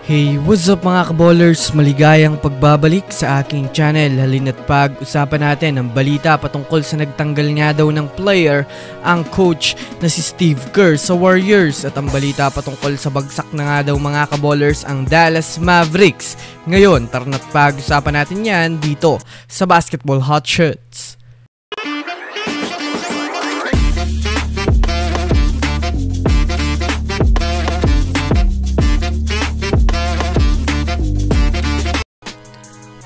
Hey, what's up mga kaballers? Maligayang pagbabalik sa aking channel. Halina't pag-usapan natin ang balita patungkol sa nagtanggal nga daw ng player ang coach na si Steve Kerr sa Warriors. At ang balita patungkol sa bagsak na nga daw mga kaballers ang Dallas Mavericks. Ngayon, tara't pag-usapan natin yan dito sa Basketball Hot Shots.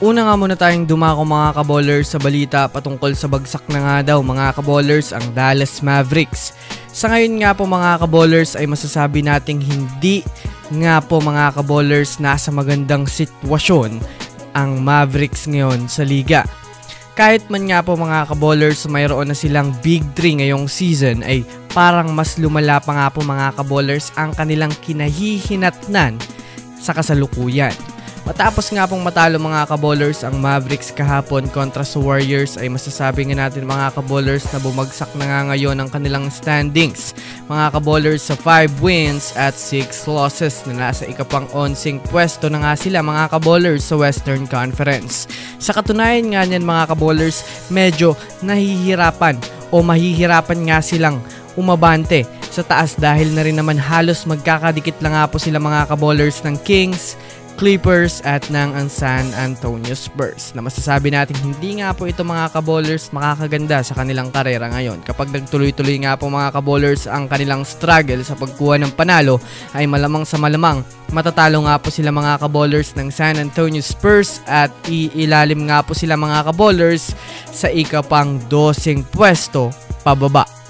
Una nga muna tayong dumako mga kaballers sa balita patungkol sa bagsak na nga daw mga kaballers ang Dallas Mavericks. Sa ngayon nga po mga kaballers ay masasabi nating hindi nga po mga kaballers nasa magandang sitwasyon ang Mavericks ngayon sa liga. Kahit man nga po mga kaballers mayroon na silang Big 3 ngayong season ay parang mas lumala pa nga po mga kaballers ang kanilang kinahihinatnan sa kasalukuyan. Matapos nga pong matalo mga kaballers ang Mavericks kahapon kontra sa Warriors ay masasabi nga natin mga kaballers na bumagsak na nga ngayon ang kanilang standings. Mga kaballers sa 5 wins at 6 losses na nasa ikapang 11 pwesto na nga sila mga kaballers sa Western Conference. Sa katunayan nga niyan mga kaballers medyo mahihirapan nga silang umabante sa taas dahil na rin naman halos magkakadikit lang nga po sila mga kaballers ng Kings, Clippers at ng San Antonio Spurs na masasabi natin hindi nga po ito mga kaballers makakaganda sa kanilang karera ngayon. Kapag nagtuloy-tuloy nga po mga kaballers ang kanilang struggle sa pagkuha ng panalo ay malamang sa malamang matatalo nga po sila mga kaballers ng San Antonio Spurs at iilalim nga po sila mga kaballers sa ikapang 12 pwesto pababa.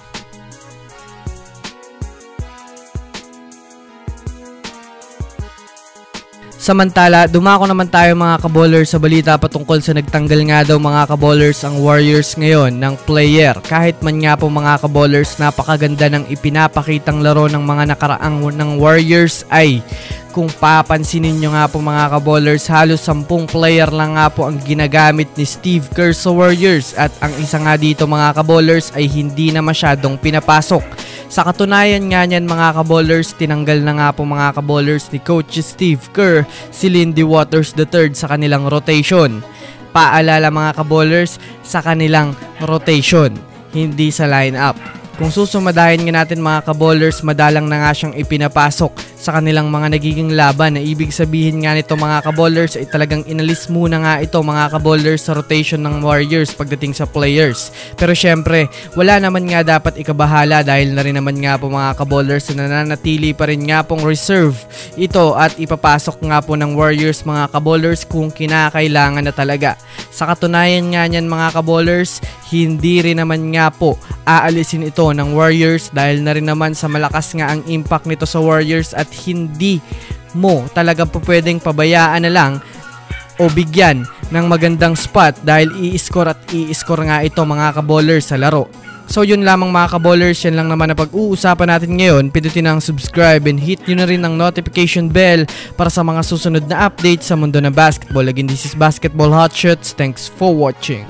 Samantala, dumako naman tayo mga kaballers sa balita patungkol sa nagtanggal nga daw mga kaballers ang Warriors ngayon ng player. Kahit man nga po mga kaballers napakaganda ng ipinapakitang laro ng mga nakaraang ng Warriors ay kung papansinin nyo nga po mga kaballers halos 10 player lang nga po ang ginagamit ni Steve Kerr sa Warriors at ang isa nga dito mga kaballers ay hindi na masyadong pinapasok. Sa katunayan nga niyan mga kaballers, tinanggal na nga po mga kaballers ni Coach Steve Kerr si Lindy Waters III sa kanilang rotation. Paalala mga kaballers, sa kanilang rotation, hindi sa lineup. Kung susumadahin nga natin mga kaballers, madalang na nga siyang ipinapasok sa kanilang mga nagiging laban na ibig sabihin nga nito mga kaballers ay talagang inalis muna nga ito mga kaballers sa rotation ng Warriors pagdating sa players. Pero syempre wala naman nga dapat ikabahala dahil na rin naman nga po mga kaballers na nananatili pa rin nga pong reserve ito at ipapasok nga po ng Warriors mga kaballers kung kinakailangan na talaga. Sa katunayan nga niyan mga kaballers, hindi rin naman nga po aalisin ito ng Warriors dahil na rin naman sa malakas nga ang impact nito sa Warriors at hindi mo talaga po pwedeng pabayaan na lang o bigyan ng magandang spot dahil i-score nga ito mga kaballers sa laro. So yun lamang mga kaballers, yan lang naman na pag-uusapan natin ngayon. Pindutin ang subscribe and hit nyo na rin ang notification bell para sa mga susunod na updates sa mundo ng basketball. Again, this is Basketball Hot Shots. Thanks for watching.